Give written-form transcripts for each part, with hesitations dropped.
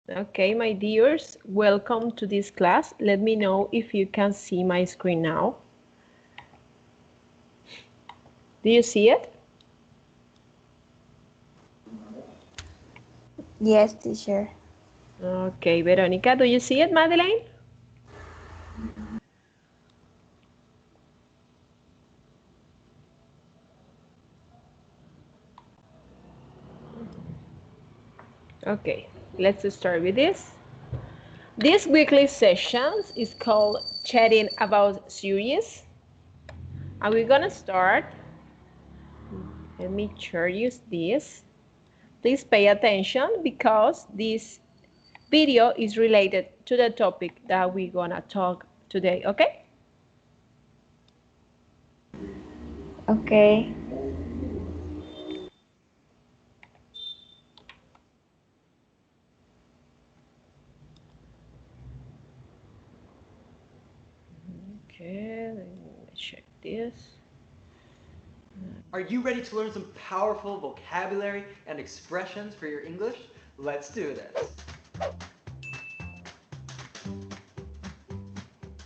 Okay, my dears, welcome to this class. Let me know if you can see my screen now. Do you see it? Yes, teacher. Okay, Veronica, do you see it, Madeleine? Okay, let's start with this. This weekly sessions is called Chatting About Series. And we're gonna start. Let me share you this. Please pay attention because this video is related to the topic that we're gonna talk today, okay? Okay. Okay, let me check this. Are you ready to learn some powerful vocabulary and expressions for your English? Let's do this.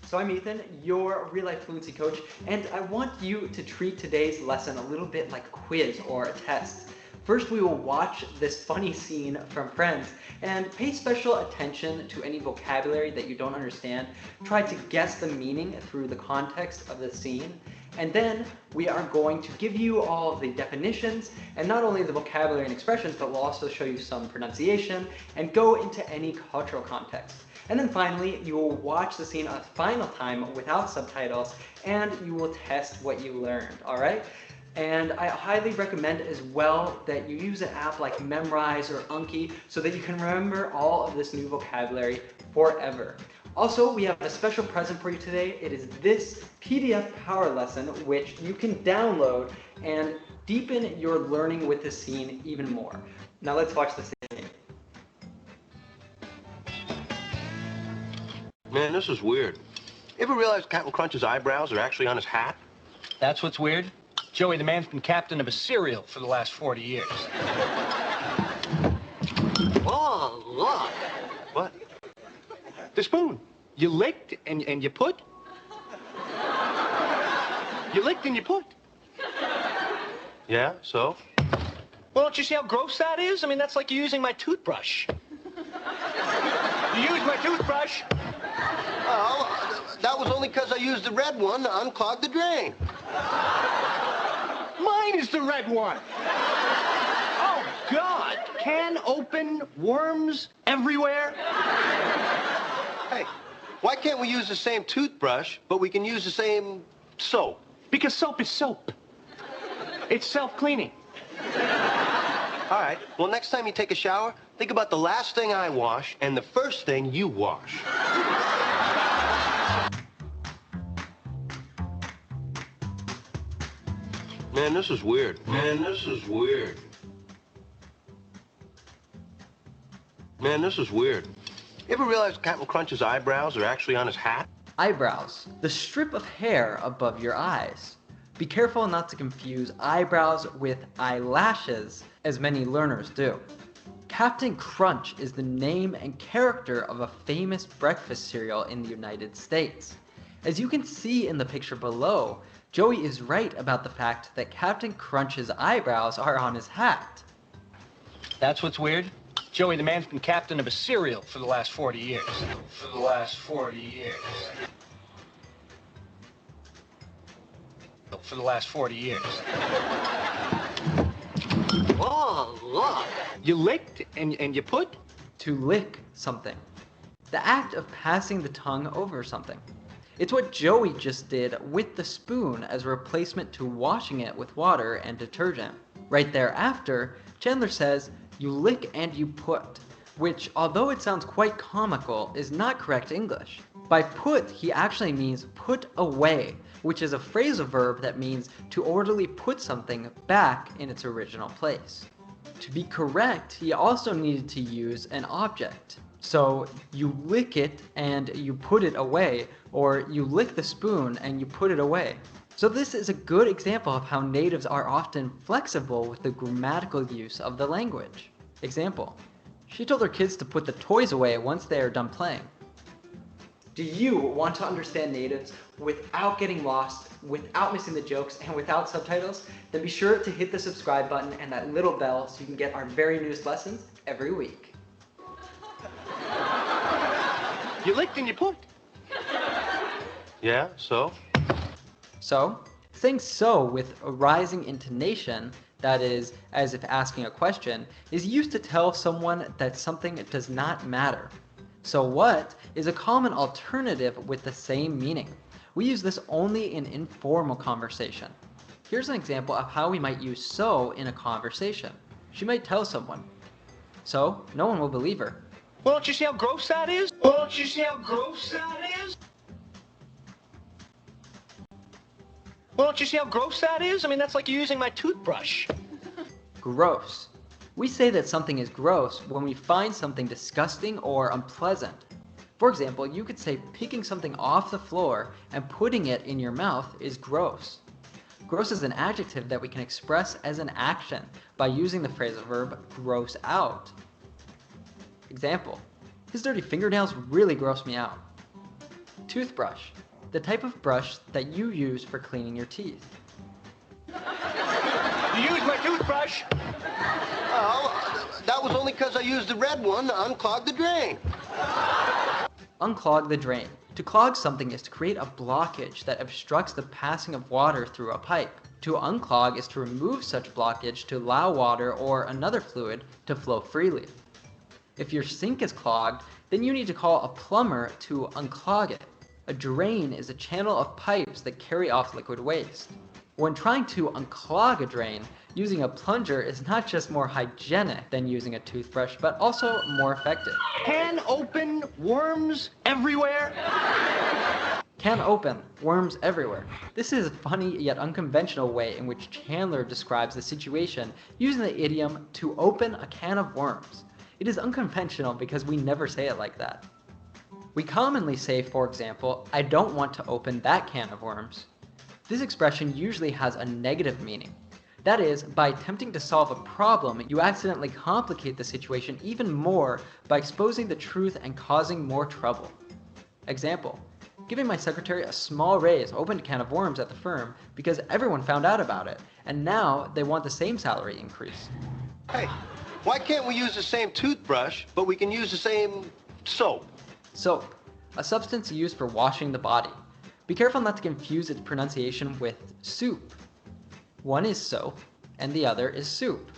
So I'm Ethan, your real life fluency coach, and I want you to treat today's lesson a little bit like a quiz or a test. First, we will watch this funny scene from Friends and pay special attention to any vocabulary that you don't understand. Try to guess the meaning through the context of the scene. And then we are going to give you all of the definitions and not only the vocabulary and expressions, but we'll also show you some pronunciation and go into any cultural context. And then finally, you will watch the scene a final time without subtitles and you will test what you learned, all right? And I highly recommend as well that you use an app like Memrise or Anki so that you can remember all of this new vocabulary forever. Also, we have a special present for you today. It is this PDF power lesson, which you can download and deepen your learning with this scene even more. Now let's watch the scene. Man, this is weird. You ever realize Captain Crunch's eyebrows are actually on his hat? That's what's weird? Joey, the man's been captain of a cereal for the last 40 years. Oh, look. What? The spoon. You licked and you put? You licked and you put. Yeah, so? Well, don't you see how gross that is? I mean, that's like using my toothbrush. You used my toothbrush. Oh, that was only because I used the red one to unclog the drain. Mine is the red one. Oh, God. Can open, worms everywhere. Hey, why can't we use the same toothbrush, but we can use the same soap? Because soap is soap. It's self-cleaning. All right, well, next time you take a shower, think about the last thing I wash and the first thing you wash. Man, this is weird. Man, this is weird. Man, this is weird. You ever realize Captain Crunch's eyebrows are actually on his hat? Eyebrows, the strip of hair above your eyes. Be careful not to confuse eyebrows with eyelashes, as many learners do. Captain Crunch is the name and character of a famous breakfast cereal in the United States. As you can see in the picture below, Joey is right about the fact that Captain Crunch's eyebrows are on his hat. That's what's weird? Joey, the man's been captain of a cereal for the last 40 years. For the last 40 years. For the last 40 years. Oh, look. You licked and you put? To lick something. The act of passing the tongue over something. It's what Joey just did with the spoon as a replacement to washing it with water and detergent. Right thereafter, Chandler says, "You lick and you put," which, although it sounds quite comical, is not correct English. By put, he actually means put away, which is a phrasal verb that means to orderly put something back in its original place. To be correct, he also needed to use an object. So you lick it and you put it away, or you lick the spoon and you put it away. So this is a good example of how natives are often flexible with the grammatical use of the language. Example, She told her kids to put the toys away once they are done playing. Do you want to understand natives without getting lost, without missing the jokes, and without subtitles? Then be sure to hit the subscribe button and that little bell so you can get our very newest lessons every week. You licked and you put. Yeah, so? So, saying so with a rising intonation, that is, as if asking a question, is used to tell someone that something does not matter. So what is a common alternative with the same meaning. We use this only in informal conversation. Here's an example of how we might use so in a conversation. She might tell someone, so no one will believe her. Well, don't you see how gross that is? Well, don't you see how gross that is? Well, don't you see how gross that is? I mean, that's like you using my toothbrush. Gross. We say that something is gross when we find something disgusting or unpleasant. For example, you could say picking something off the floor and putting it in your mouth is gross. Gross is an adjective that we can express as an action by using the phrasal verb gross out. Example, his dirty fingernails really gross me out. Toothbrush, the type of brush that you use for cleaning your teeth. You used my toothbrush. Oh, that was only because I used the red one to unclog the drain. Unclog the drain. To clog something is to create a blockage that obstructs the passing of water through a pipe. To unclog is to remove such blockage to allow water or another fluid to flow freely. If your sink is clogged, then you need to call a plumber to unclog it. A drain is a channel of pipes that carry off liquid waste. When trying to unclog a drain, using a plunger is not just more hygienic than using a toothbrush, but also more effective. Can open, worms everywhere. Can open, worms everywhere. This is a funny yet unconventional way in which Chandler describes the situation using the idiom to open a can of worms. It is unconventional because we never say it like that. We commonly say, for example, I don't want to open that can of worms. This expression usually has a negative meaning. That is, by attempting to solve a problem, you accidentally complicate the situation even more by exposing the truth and causing more trouble. Example, giving my secretary a small raise opened a can of worms at the firm because everyone found out about it, and now they want the same salary increase. Hey, why can't we use the same toothbrush, but we can use the same soap? Soap, a substance used for washing the body. Be careful not to confuse its pronunciation with soup. One is soap, and the other is soup.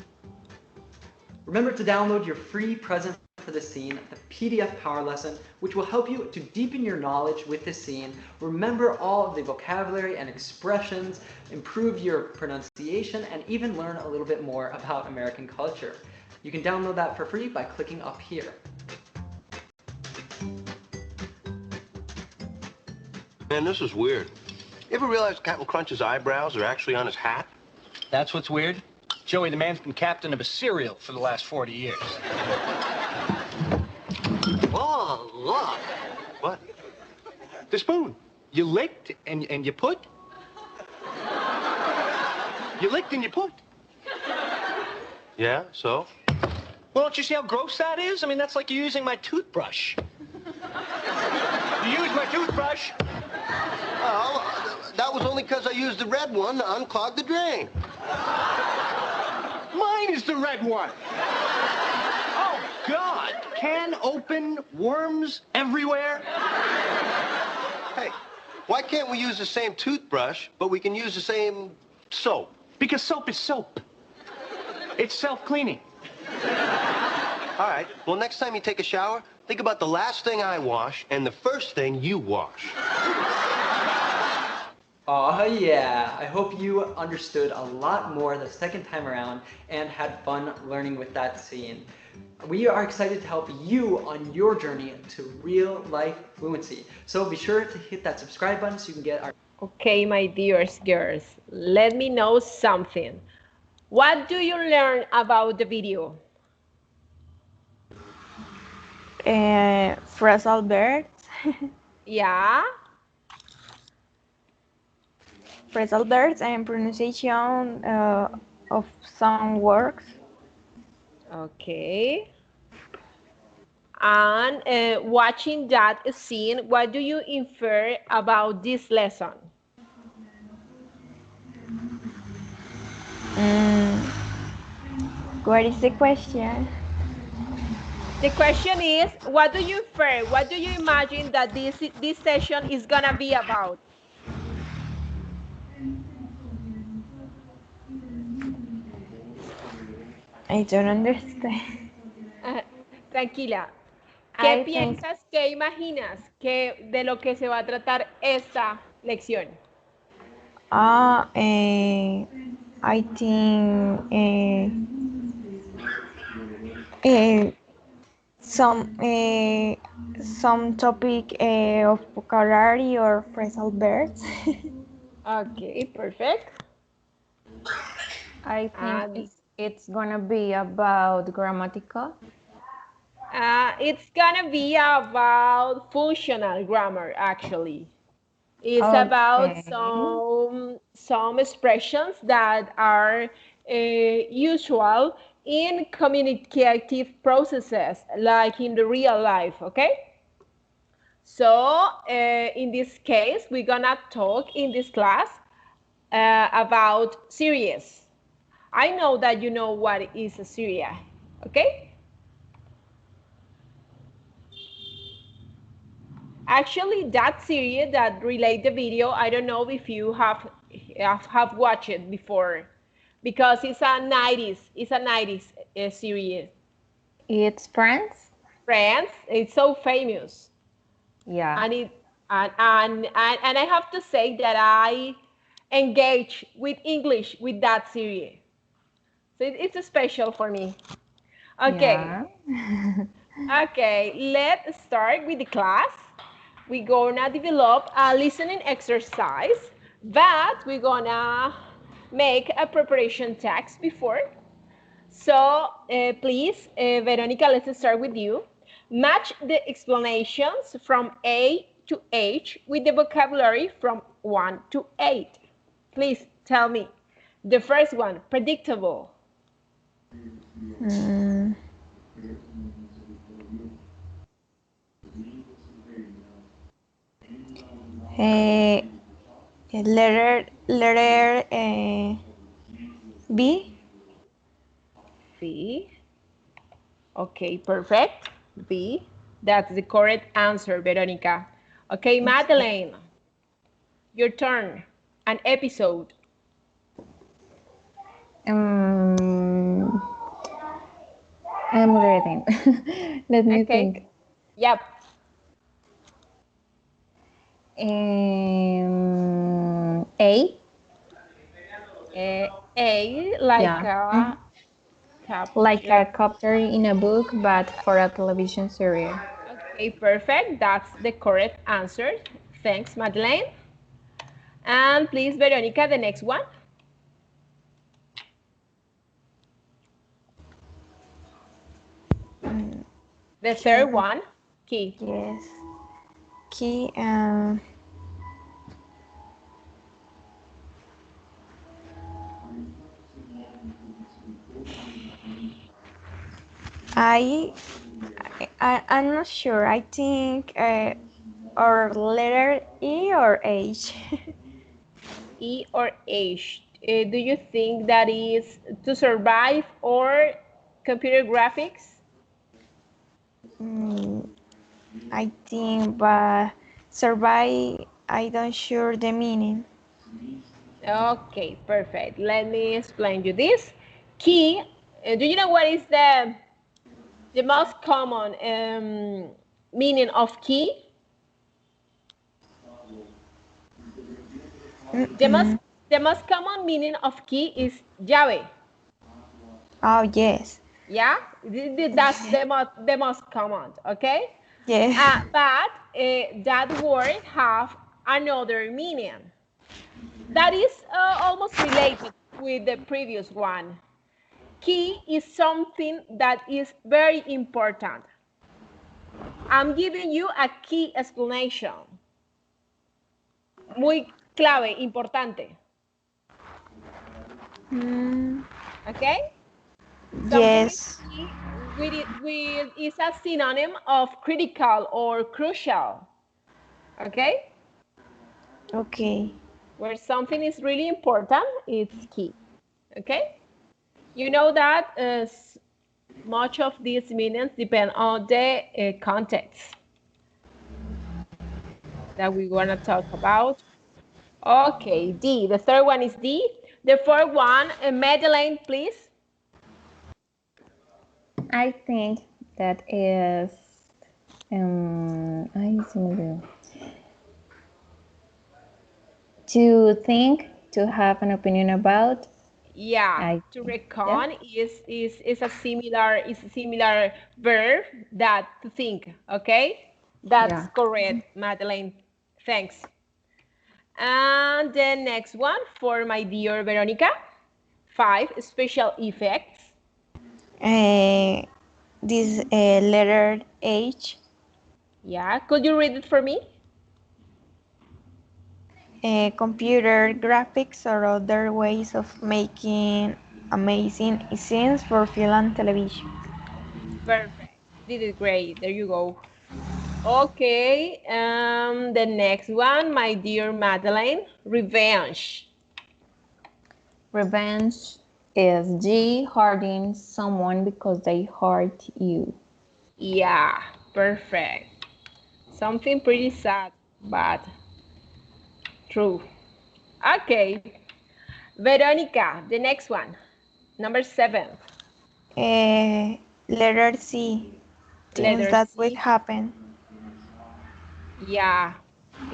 Remember to download your free present for the scene, the PDF power lesson, which will help you to deepen your knowledge with this scene, remember all of the vocabulary and expressions, improve your pronunciation, and even learn a little bit more about American culture. You can download that for free by clicking up here. Man, this is weird. You ever realize Captain Crunch's eyebrows are actually on his hat? That's what's weird. Joey, the man's been captain of a cereal for the last 40 years. Oh, look. What? The spoon. You licked and you put. You licked and you put. Yeah, so? Well, don't you see how gross that is? I mean, that's like you using my toothbrush. You used my toothbrush. Oh, that was only because I used the red one to unclog the drain. Mine is the red one. Oh, God. Can open, worms everywhere. Hey, why can't we use the same toothbrush, but we can use the same soap? Because soap is soap. It's self-cleaning. All right, well, next time you take a shower, think about the last thing I wash and the first thing you wash. Oh yeah, I hope you understood a lot more the second time around and had fun learning with that scene. We are excited to help you on your journey to real life fluency. So be sure to hit that subscribe button so you can get our... Okay, my dears girls, let me know something. What do you learn about the video? Phrasal verbs. Yeah? Phrasal verbs and pronunciation of some words. Okay. And watching that scene, what do you infer about this lesson? What is the question? The question is, what do you infer? What do you imagine that this session is gonna be about? I don't understand. Tranquila. ¿Qué I think piensas, qué imaginas que de lo que se va a tratar esta lección? I think some topic of vocabulary or phrasal verbs. Okay, perfect. I think it's gonna be about grammatical. It's gonna be about functional grammar, actually. It's Okay. about some expressions that are usual in communicative processes, like in the real life, okay? So in this case, we're gonna talk in this class about series. I know that you know what is a series, okay? Actually, that series that relate the video, I don't know if you have watched it before, because it's a 90s series. It's Friends. Friends, it's so famous. Yeah. And I have to say that I engage with English with that series. So it's special for me. Okay. Yeah. Okay, let's start with the class. We're gonna develop a listening exercise, but we're gonna make a preparation text before. So please, Veronica, let's start with you. Match the explanations from A to H with the vocabulary from 1 to 8. Please tell me. The first one, predictable. Letter B. B. Okay, perfect. B. That's the correct answer, Veronica. Okay, Madeleine, your turn. An episode. I'm reading. Let me think. Yep. A. A, like Yeah. a Like a chapter in a book, but for a television series. Okay, perfect. That's the correct answer. Thanks, Madeleine. And please, Veronica, the next one. The third one, key. Yes. Key. I'm not sure. I think or letter E or H. E or H. Do you think that is to survive or computer graphics? I think, but survive. I don't sure the meaning. Okay, perfect. Let me explain you this. Key. Do you know what is the most common meaning of key? The most common meaning of key is llave. Oh yes. Yeah, that's the most common. Okay. Yeah. But that word have another meaning that is almost related with the previous one. Key is something that is very important. I'm giving you a key explanation. Muy clave, importante. Okay? Yes. Key, is a synonym of critical or crucial. Okay? Okay. Where something is really important, it's key. Okay? You know that much of these meanings depend on the context that we want to talk about. Okay, D. The third one is D. The fourth one, Madeleine, please. I think that is to think, to have an opinion about. Yeah, to reckon is a similar verb that to think. Okay, that's correct, Madeleine. Thanks. And the next one for my dear Veronica. 5, special effects. This letter H. Yeah, could you read it for me? Computer graphics or other ways of making amazing scenes for film and television. Perfect. Did it great. There you go. Okay, the next one, my dear Madeleine, revenge. Revenge is G, hurting someone because they hurt you. Yeah, perfect. Something pretty sad, but true. Okay, Veronica, the next one, number 7. Letter C. Things Letter that C. will happen. Yeah,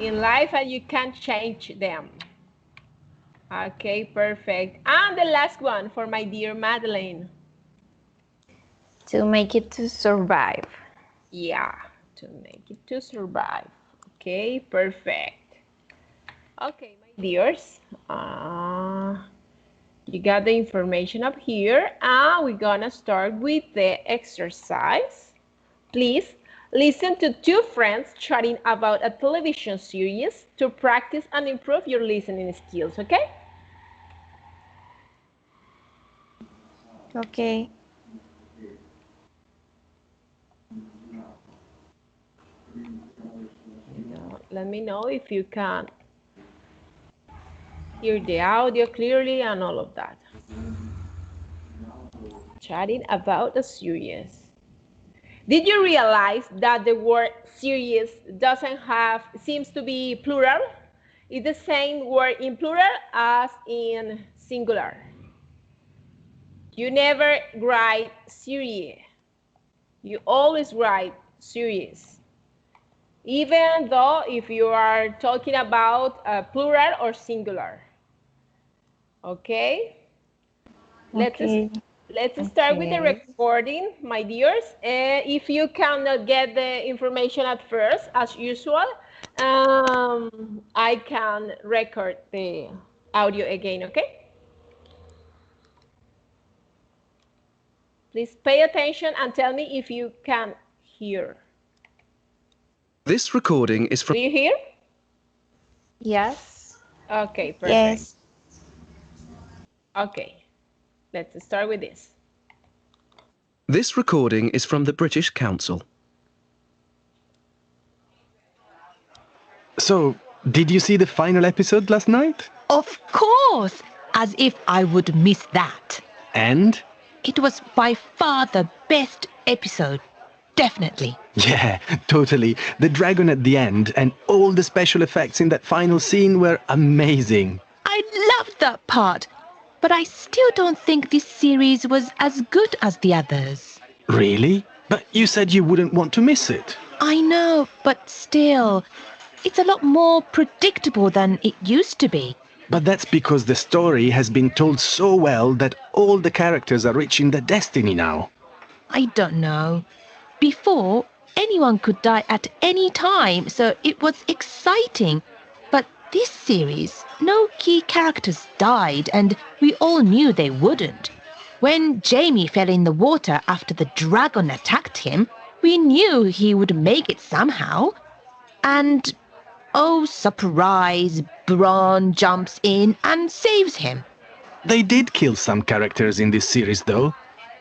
in life and you can't change them. Okay, perfect. And the last one for my dear Madeleine. To make it to survive. Yeah, to make it to survive. Okay, perfect. Okay, my dears, you got the information up here, and we're gonna start with the exercise. Please listen to 2 friends chatting about a television series to practice and improve your listening skills, okay? Okay. Let me know if you can hear the audio clearly and all of that. Chatting about a series. Did you realize that the word series seems to be plural? It's the same word in plural as in singular. You never write series. You always write series. Even though if you are talking about plural or singular. Okay? Let's start with the recording, my dears. If you cannot get the information at first, as usual, I can record the audio again, okay? Please pay attention and tell me if you can hear. This recording is from... Do you hear? Yes. Okay, perfect. Yes. Okay, let's start with this. This recording is from the British Council. So, did you see the final episode last night? Of course! As if I would miss that. And? It was by far the best episode. Definitely. Yeah, totally. The dragon at the end and all the special effects in that final scene were amazing. I loved that part. But I still don't think this series was as good as the others. Really? But you said you wouldn't want to miss it. I know, but still, it's a lot more predictable than it used to be. But that's because the story has been told so well that all the characters are reaching their destiny now. I don't know. Before, anyone could die at any time, so it was exciting. But this series, no key characters died, and we all knew they wouldn't. When Jamie fell in the water after the dragon attacked him, we knew he would make it somehow. And, oh surprise, Bronn jumps in and saves him. They did kill some characters in this series, though.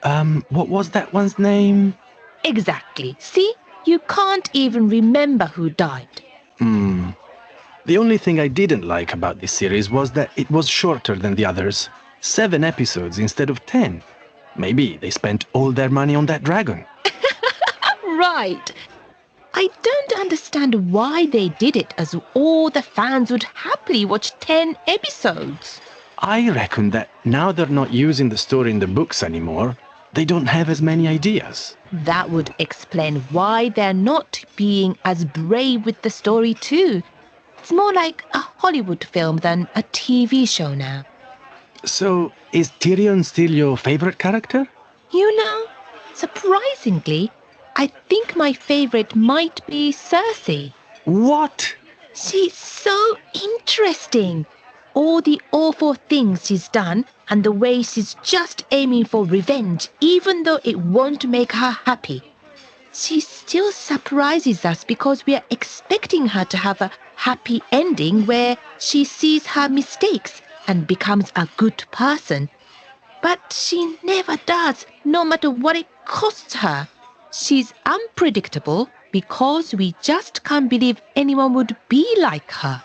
What was that one's name? Exactly. See? You can't even remember who died. The only thing I didn't like about this series was that it was shorter than the others. 7 episodes instead of 10. Maybe they spent all their money on that dragon. Right. I don't understand why they did it, as all the fans would happily watch 10 episodes. I reckon that now they're not using the story in the books anymore, they don't have as many ideas. That would explain why they're not being as brave with the story too. It's more like a Hollywood film than a TV show now. So, is Tyrion still your favorite character? You know, surprisingly, I think my favorite might be Cersei. What? She's so interesting. All the awful things she's done and the way she's just aiming for revenge, even though it won't make her happy. She still surprises us because we are expecting her to have a happy ending where she sees her mistakes and becomes a good person. But she never does, no matter what it costs her. She's unpredictable because we just can't believe anyone would be like her.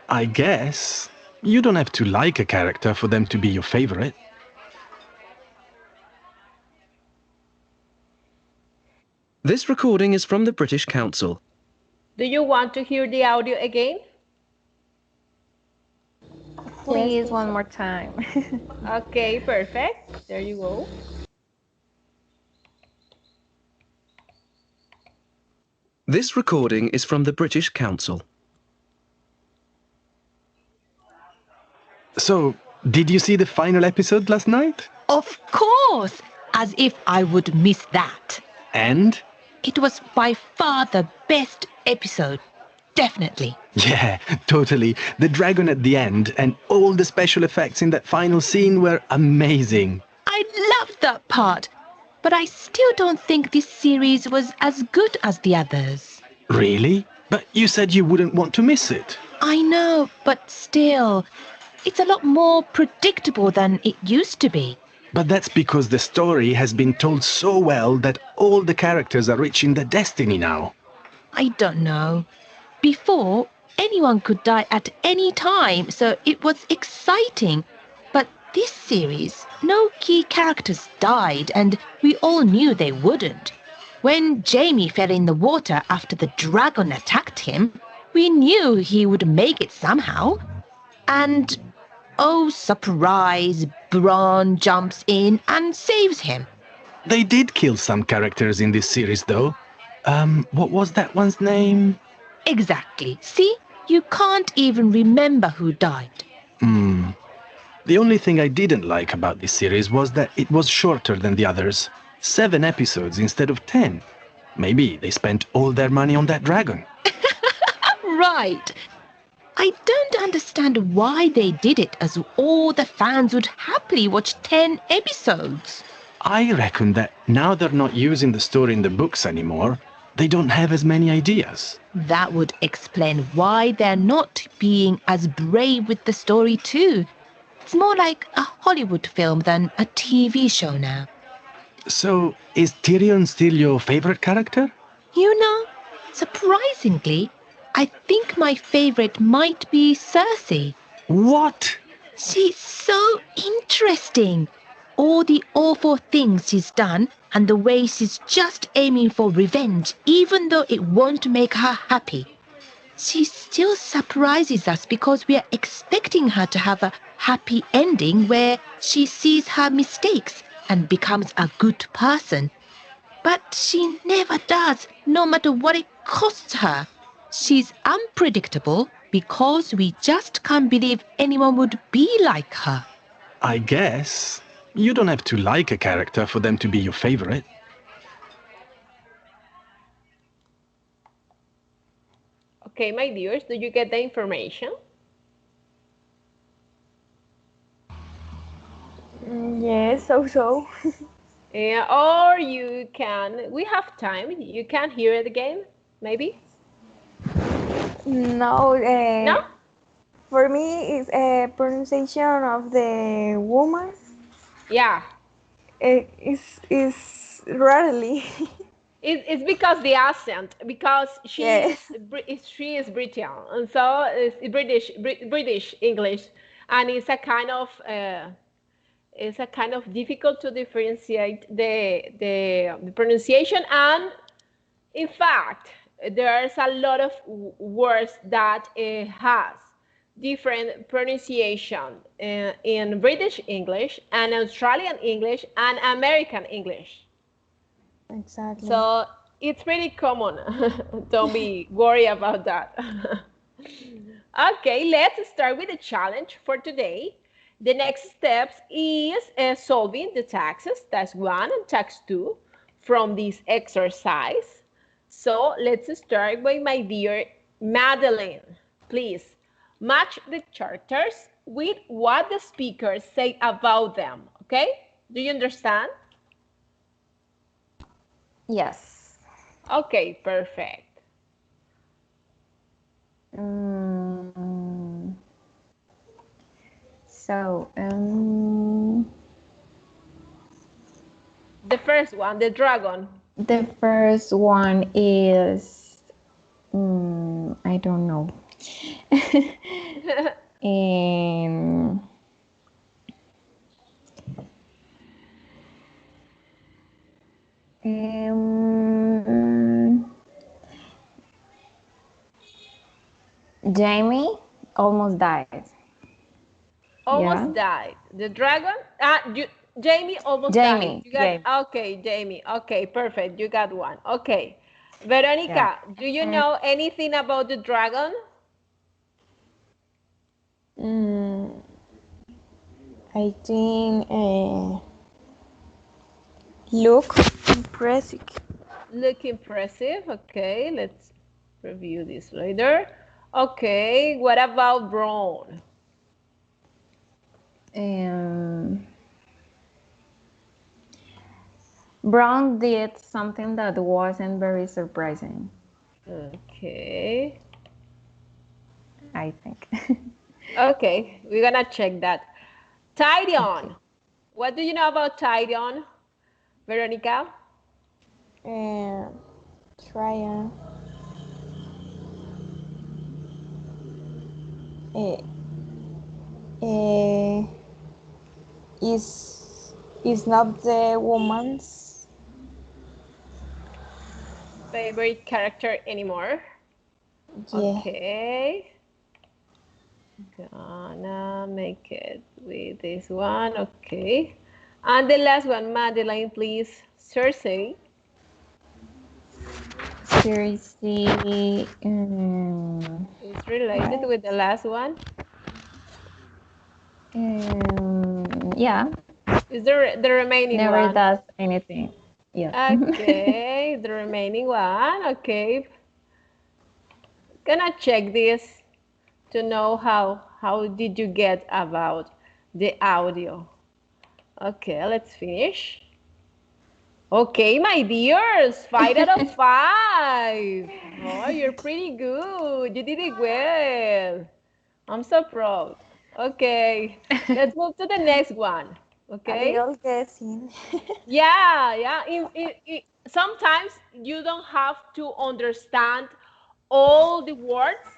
I guess. You don't have to like a character for them to be your favorite. This recording is from the British Council. Do you want to hear the audio again? Please, one more time. Okay, perfect. There you go. This recording is from the British Council. So, did you see the final episode last night? Of course! As if I would miss that. And? It was by far the best episode. Definitely. Yeah, totally. The dragon at the end and all the special effects in that final scene were amazing. I loved that part. But I still don't think this series was as good as the others. Really? But you said you wouldn't want to miss it. I know, but still, it's a lot more predictable than it used to be. But that's because the story has been told so well that all the characters are reaching their destiny now. I don't know. Before, anyone could die at any time, so it was exciting. But this series, no key characters died, and we all knew they wouldn't. When Jaime fell in the water after the dragon attacked him, we knew he would make it somehow. And, oh surprise, Bronn jumps in and saves him. They did kill some characters in this series, though. What was that one's name? Exactly. See? You can't even remember who died. The only thing I didn't like about this series was that it was shorter than the others. 7 episodes instead of 10. Maybe they spent all their money on that dragon. Right. I don't understand why they did it, as all the fans would happily watch 10 episodes. I reckon that now they're not using the story in the books anymore, they don't have as many ideas. That would explain why they're not being as brave with the story too. It's more like a Hollywood film than a TV show now. So, is Tyrion still your favorite character? You know, surprisingly, I think my favorite might be Cersei. What? She's so interesting. All the awful things she's done and the way she's just aiming for revenge, even though it won't make her happy. She still surprises us because we are expecting her to have a happy ending where she sees her mistakes and becomes a good person. But she never does, no matter what it costs her. She's unpredictable because we just can't believe anyone would be like her. I guess. You don't have to like a character for them to be your favorite. Okay, my dears, do you get the information? Yes, so. Yeah, or you can, we have time, you can hear it again, maybe? No, No? For me, it's a pronunciation of the woman. Yeah, It's rarely. It's because the accent, because Yeah. she is British, and so it's British English, and it's a kind of difficult to differentiate the pronunciation. And in fact, there's a lot of words that has different pronunciation in British English and Australian English and American English. Exactly. So it's pretty common. Don't be worried about that. Okay, let's start with the challenge for today. The next steps is solving the taxes, task 1 and task 2, from this exercise. So let's start by my dear Madeline. Please match the characters with what the speakers say about them. Okay? Do you understand? Yes. Okay, perfect. So, The first one, the dragon. the first one is, I don't know. um, Jamie almost died. Almost Yeah. died. The dragon? Jamie almost died. Jamie. You got, okay, Jamie. Okay, perfect. You got one. Okay. Yeah. Veronica, do you know anything about the dragon? I think look impressive. Look impressive. Okay, let's review this later. Okay, what about Braun? Brown did something that wasn't very surprising, Okay. I think. Okay, we're gonna check that. Tyrion. What do you know about Tyrion, Veronica? Try uh, uh, is not the woman's. Favorite character anymore? Yeah. Okay. Gonna make it with this one. Okay. And the last one, Madeline, please. Cersei. Seriously, Is related with the last one. yeah, Is the remaining never one? does anything. Yeah. Okay, the remaining one. Okay. Gonna check this to know how did you get about the audio. Okay, let's finish. Okay, my dears, 5 out of 5. Oh, you're pretty good. You did it well. I'm so proud. Okay, let's move to the next one. A Okay. little guessing. Yeah. Sometimes you don't have to understand all the words,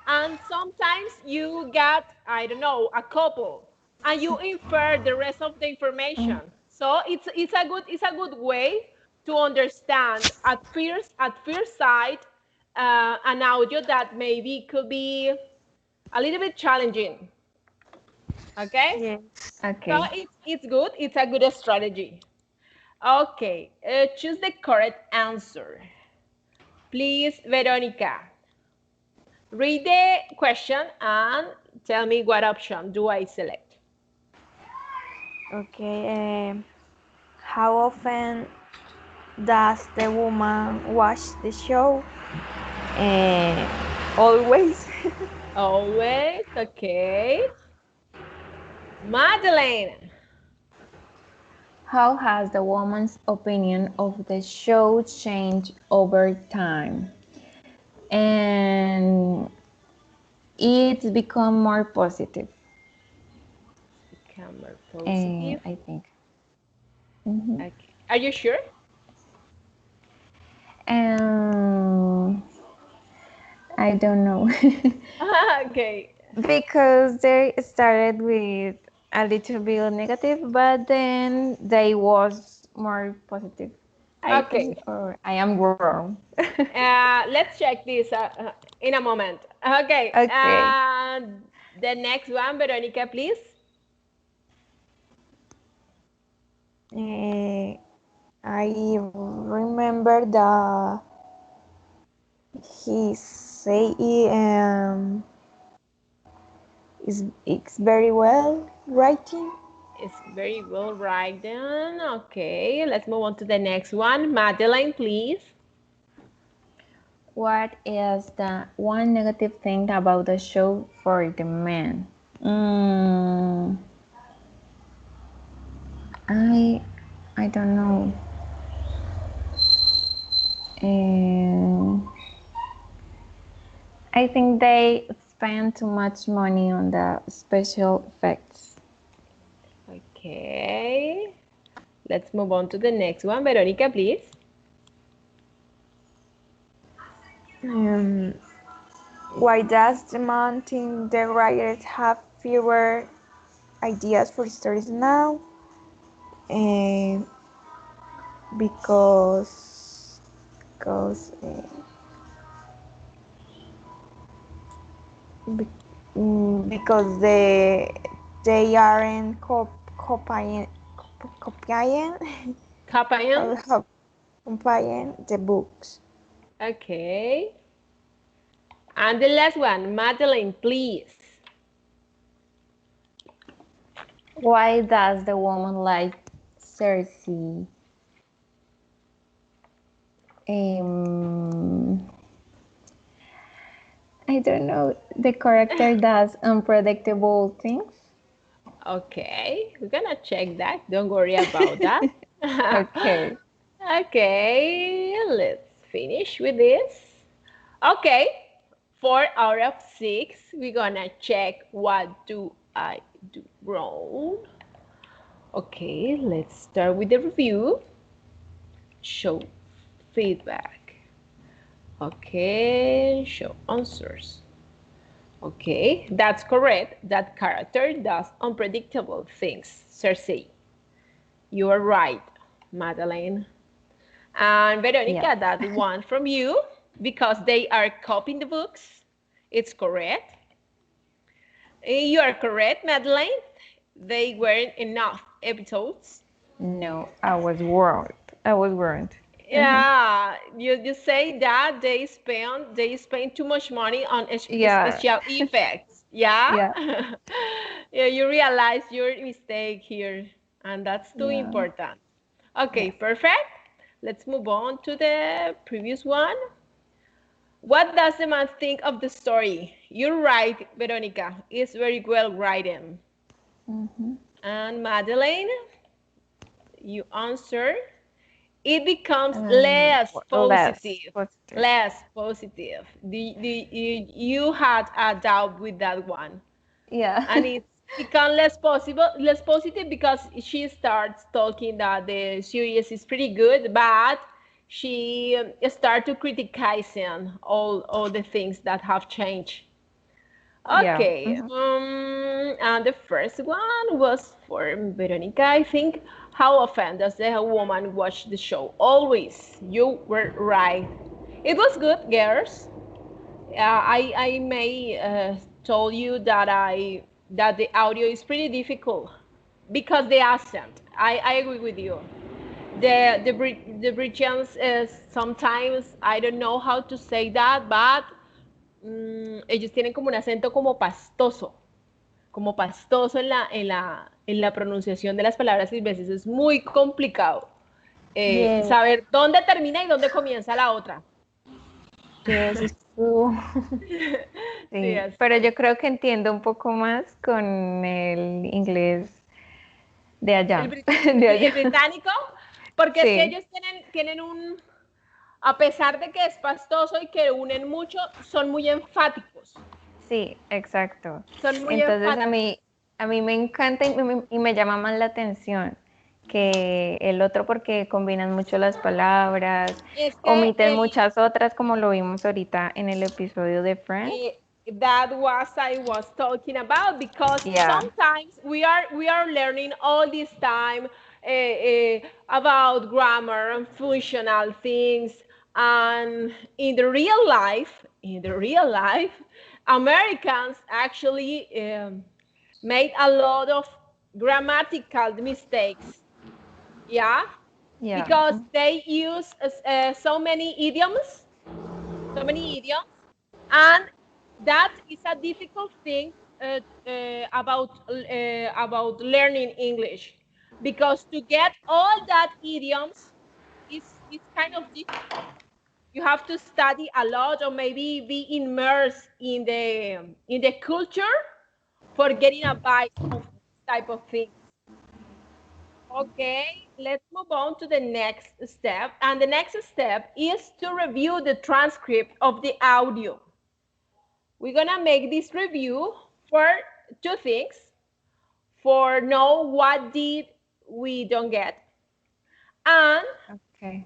and sometimes you get, I don't know, a couple, and you infer the rest of the information. So it's a good way to understand at first sight an audio that maybe could be a little bit challenging. Okay. Yeah. So Okay. it's good. It's a good strategy. Okay, choose the correct answer. Please, Veronica, read the question and tell me what option do I select. Okay. How often does the woman watch the show? Always. Always, okay. Madeleine. How has the woman's opinion of the show changed over time? And it's become more positive. Become more positive. I think. Okay. Are you sure? I don't know. Okay. Because they started with a little bit negative, but then they was more positive. I Okay. think, or I am wrong. Let's check this in a moment. Okay. Okay. The next one, Veronica, please. I remember that he say it's very well writing. It's very well written. Okay, let's move on to the next one. Madeline, please. What is the one negative thing about the show for the men? I don't know. I think they spend too much money on the special effects. Okay, let's move on to the next one. Veronica, please. Why does the man think the writers have fewer ideas for stories now? Because because because they aren't copying Kapayan. copying the books. Okay. And the last one, Madeline, please. Why does the woman like Cersei? I don't know. The character does unpredictable things. Okay, we're gonna check that. Don't worry about that. Okay. Okay, let's finish with this. Okay, 4 out of 6. We're gonna check what do I do wrong. Okay, let's start with the review. Show feedback. Okay, show answers. Okay, that's correct. That character does unpredictable things, Cersei. You are right, Madeline. And Veronica, Yes. that one from you, because they are copying the books. It's correct. You are correct, Madeline. They weren't enough episodes. No, I was wrong. I was wrong. Yeah, you say that they spend too much money on Yeah. special effects. Yeah? Yeah. Yeah, you realize your mistake here, and that's too Yeah. important. Okay, Yes. perfect. Let's move on to the previous one. What does the man think of the story? You're right, Veronica. It's very well written. And Madeleine, you answer. It becomes less positive. Less positive. You had a doubt with that one. Yeah. And it's become less positive because she starts talking that the series is pretty good, but she starts to criticizing all the things that have changed. Yeah. Okay, and the first one was for Veronica, I think. How often does a woman watch the show? Always. You were right. It was good, girls. I may told you that the audio is pretty difficult because the accent. I agree with you. The Britons is sometimes I don't know how to say that, but ellos tienen como un acento como pastoso en la pronunciación de las palabras y veces es muy complicado Yes. saber dónde termina y dónde comienza la otra. Yes, it's true. Sí, Sí, pero yo creo que entiendo un poco más con el inglés de allá. De allá. el británico, porque es que Sí, ellos tienen un, a pesar de que es pastoso y que unen mucho, son muy enfáticos. sí, exacto. Son muy Entonces enfáticos. a mí me encanta y me llama más la atención que el otro porque combinan mucho las palabras, Es que omiten muchas otras como lo vimos ahorita en el episodio de Friends. that was I was talking about, because Yeah. sometimes we are learning all this time about grammar and functional things, and in the real life, Americans actually made a lot of grammatical mistakes. Yeah, Yeah. because they use so many idioms, and that is a difficult thing about learning English, because to get all that idioms is kind of difficult. You have to study a lot, or maybe be immersed in the culture for getting a bite of this type of things. Okay, let's move on to the next step. And the next step is to review the transcript of the audio. We're gonna make this review for two things: for know what did we don't get, and Okay.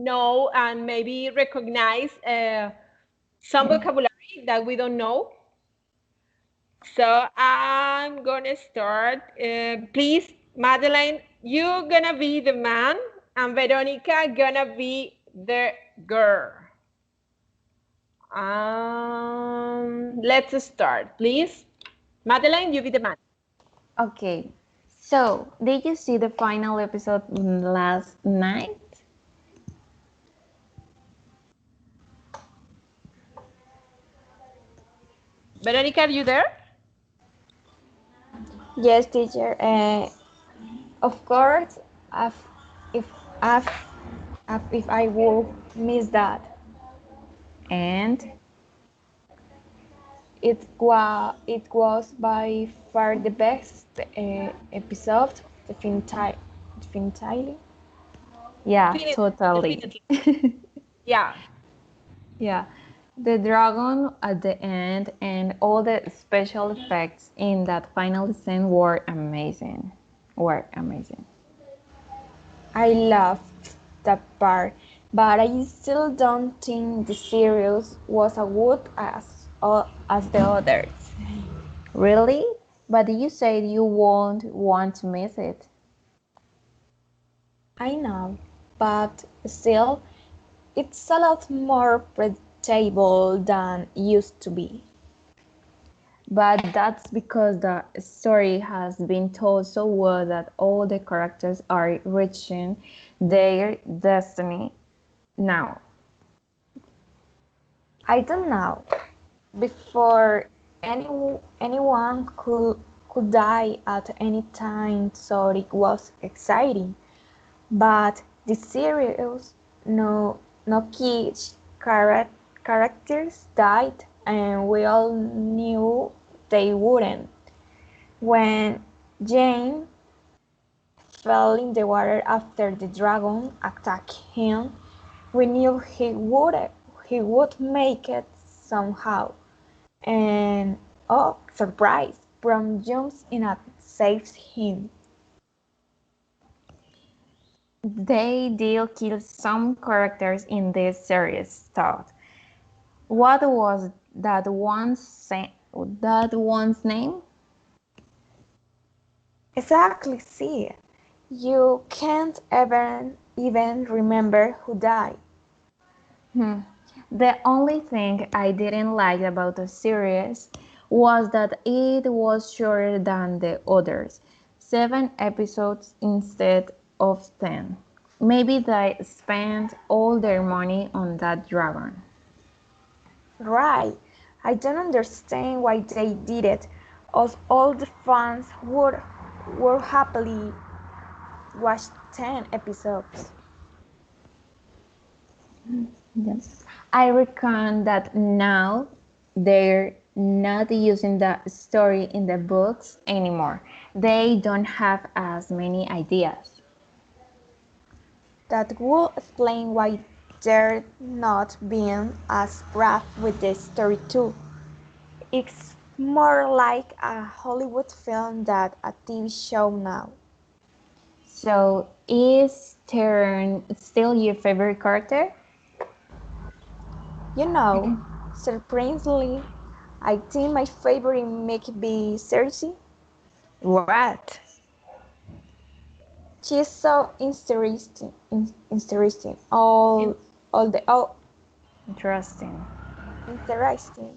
know and maybe recognize some vocabulary that we don't know. So I'm gonna start. Please, Madeline, you're gonna be the man, and Veronica gonna be the girl. Let's start, please. Madeline, you be the man. Okay. So, did you see the final episode last night? Veronica, are you there? Yes, teacher. Of course, if if, if I will miss that, And it was by far the best episode. Definitely. yeah, totally. Definitely. Yeah. Yeah. The dragon at the end and all the special effects in that final scene were amazing. I loved that part, but I still don't think the series was as good as the others. Really? But you said you won't want to miss it. I know, but still, it's a lot more predictable than it used to be. But that's because the story has been told so well that all the characters are reaching their destiny now. I don't know. Before anyone could die at any time, so it was exciting. But the series, no key characters died, and we all knew they wouldn't. When Jane fell in the water after the dragon attacked him, we knew he would make it somehow. And oh, surprise! Brom jumps in and saves him. They did kill some characters in this series, thought. What was that one's name? Exactly, see. You can't even remember who died. The only thing I didn't like about the series was that it was shorter than the others, 7 episodes instead of 10. Maybe they spent all their money on that dragon. Right. I don't understand why they did it, as all the fans would happily watch 10 episodes. Yes. I reckon that now they're not using the story in the books anymore. They don't have as many ideas. That would explain why they're not being as brave with the story too. It's more like a Hollywood film than a TV show now. So, is Tyrion still your favorite character? You know, surprisingly, I think my favorite may be Cersei. What? She's so interesting. Interesting. In- All the oh, Interesting. interesting.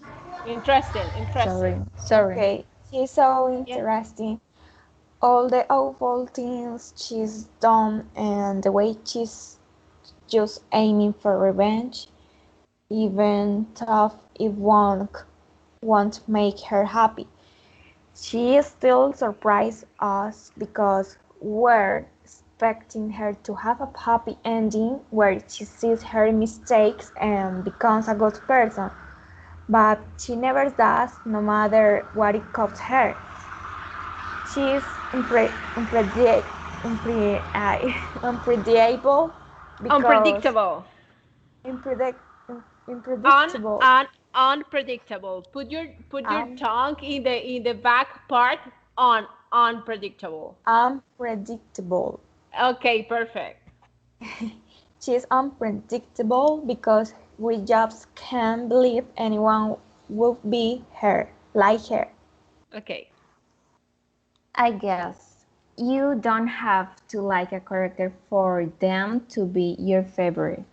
interesting. Sorry. Okay, she's so Yeah. interesting. All the awful things she's done and the way she's just aiming for revenge, even tough if won't make her happy. She still surprises us because we're expecting her to have a happy ending where she sees her mistakes and becomes a good person. But she never does, no matter what it costs her. She's unpredictable because Unpredictable. unpredict- Un, unpredictable. un, unpredictable. Put your Um, tongue in the back part on unpredictable. unpredictable. Okay, perfect. She's unpredictable because we just can't believe anyone would be her, like her. Okay. I guess you don't have to like a character for them to be your favorite.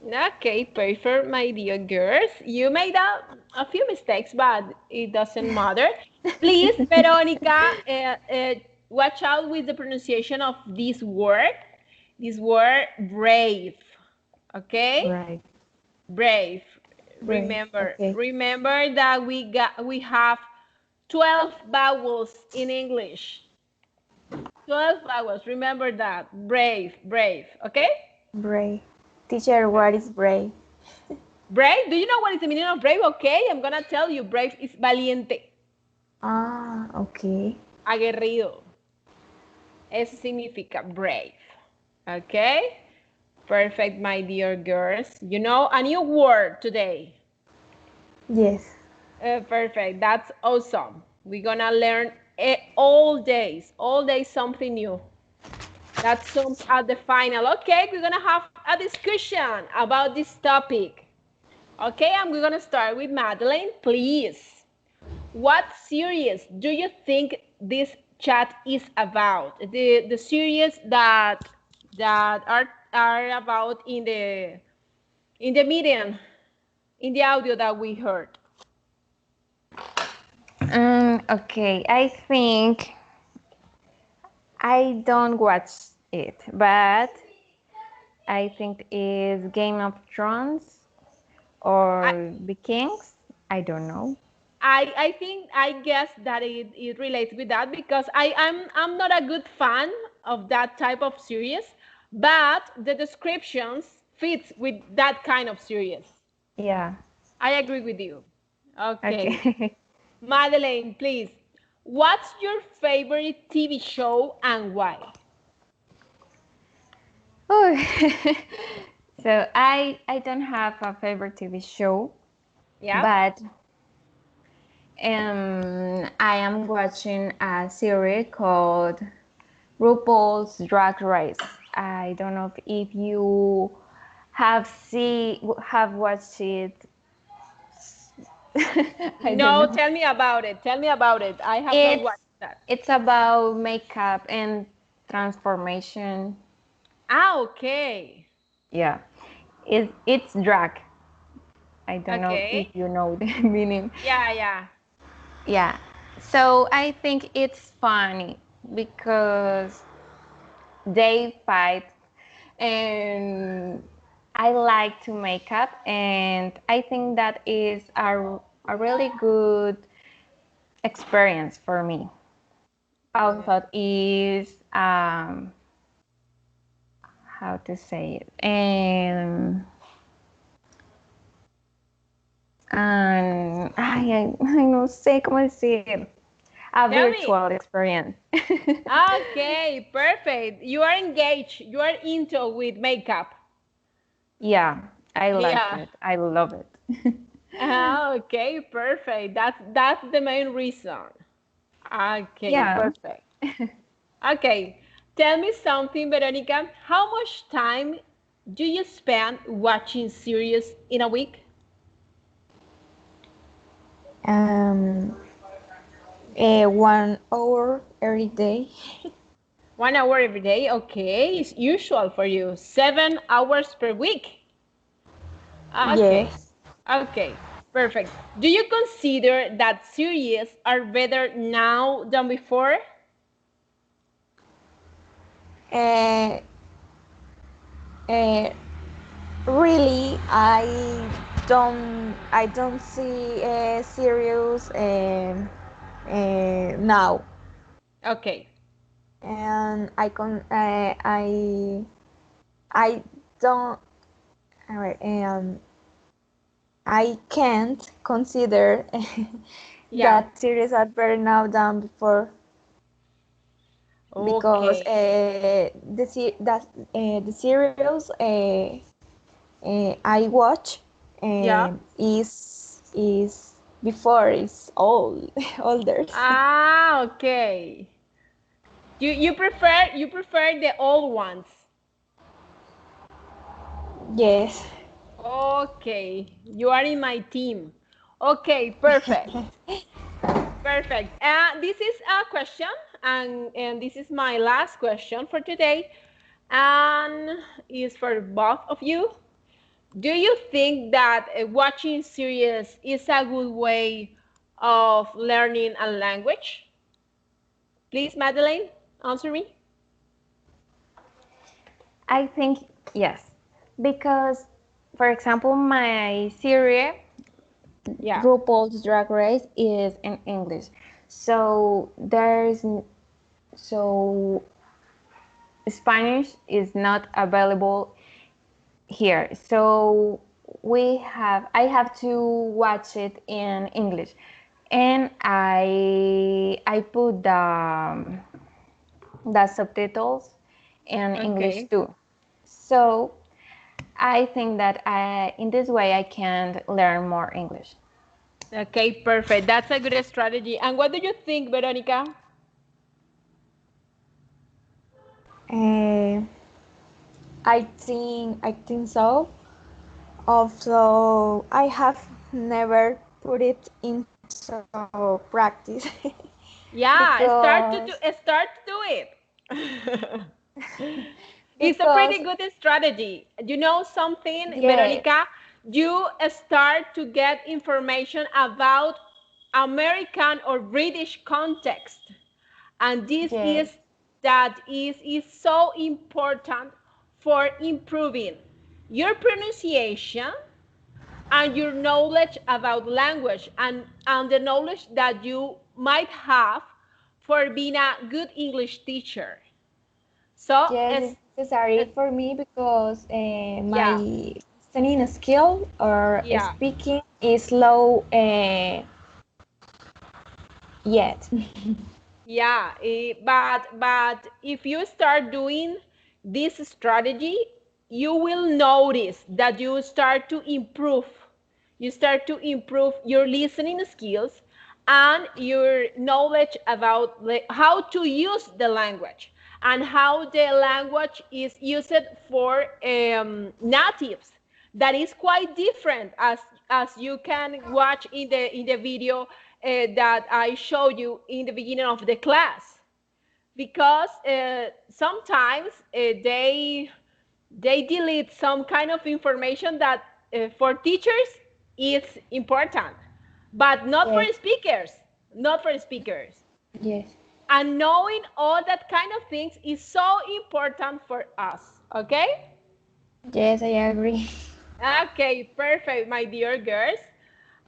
Okay, perfect, my dear girls. You made a few mistakes, but it doesn't matter. Please, Veronica, watch out with the pronunciation of this word. This word, brave. Okay? Right. Brave. Brave. Okay. Remember that we have 12 vowels in English. 12 vowels. Remember that. Brave. Okay? Brave. Teacher, what is brave? Brave? Do you know what is the meaning of brave? Okay, I'm gonna tell you. Brave is valiente, Ah, okay. aguerrido. Eso significa brave. Okay? Perfect, my dear girls. You know a new word today. Yes. Perfect. That's awesome. We're gonna learn all days something new. That sums at the final. Okay, we're gonna have a discussion about this topic. Okay, and we're gonna start with Madeline, please. What series do you think this chat is about? The series that are about in the meeting, in the audio that we heard. Okay, I think I don't watch it, but I think it's Game of Thrones I, or Vikings. I don't know. I think I guess that it relates with that because I'm not a good fan of that type of series, but the descriptions fits with that kind of series. Yeah. I agree with you. Okay. Okay. Madeleine, please. What's your favorite TV show and why? Oh. So I don't have a favorite TV show, Yeah. but I am watching a series called Rupaul's Drag Race. I don't know if you have watched it. I don't No, know. tell me about it. Tell me about it. I have not It's watched that. it's about makeup and transformation. Ah, okay. Yeah, it's drag. I don't know if Okay. you know the meaning. Yeah. Yeah, so I think it's funny because they fight, and I like to make up, and I think that is a really good experience for me. Also, is how to say it, ay, no sé cómo decir, a Tell me. virtual experience. Okay, perfect. You are engaged. You are into with makeup. Yeah, I like Yeah. it. I love it. Ah, okay, perfect. That's the main reason. Okay, Yeah. perfect. Okay. Tell me something, Veronica. How much time do you spend watching series in a week? 1 hour every day. 1 hour every day, okay, it's usual for you. 7 hours per week. Okay, Yes. okay, perfect. Do you consider that series are better now than before? Uh, uh, really, I don't see serious now, Okay, and I don't. Alright, I can't consider yeah, that series are better now than before because okay, the serials I watch yeah. is before is old older. Ah, okay. You prefer the old ones. Yes. Okay, you are in my team. Okay, perfect. Perfect. This is a question, and this is my last question for today, and is for both of you. Do you think that watching series is a good way of learning a language? Please, Madeleine, answer me. I think yes, because, for example, my series Yeah. RuPaul's Drag Race is in English, so so Spanish is not available here. So I have to watch it in English, and I put the subtitles in English Okay. too. So I think that in this way I can learn more English. Okay, perfect. That's a good strategy. And what do you think, Veronica? uh, I think so. Although I have never put it into practice Yeah, because start to do it. It's a because pretty good strategy. You know something, yes, Veronica? You start to get information about American or British context. And this yes, is so important for improving your pronunciation and your knowledge about language and the knowledge that you might have for being a good English teacher. So, yes, it's, it's necessary it's for me because my yeah, listening skill or yeah. speaking is low yet. Yeah, but if you start doing this strategy, you will notice that you start to improve. You start to improve your listening skills and your knowledge about how to use the language and how the language is used for natives. That is quite different as you can watch in the video that I showed you in the beginning of the class, because sometimes they delete some kind of information that for teachers is important, but not for Yes, speakers, not for speakers. yes, And knowing all that kind of things is so important for us. Okay. yes, I agree. Okay, perfect, my dear girls.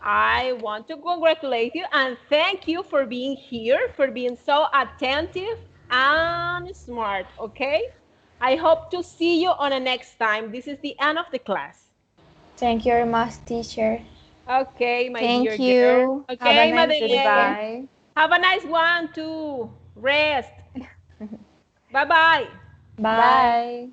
I want to congratulate you and thank you for being here, for being so attentive and smart, okay? I hope to see you on the next time. This is the end of the class. Thank you very much, teacher. Okay, my dear Thank girl. you. Have a Okay, nice Madeleine. day. Goodbye. Have a nice one too. Rest. Bye-bye. Bye. Bye.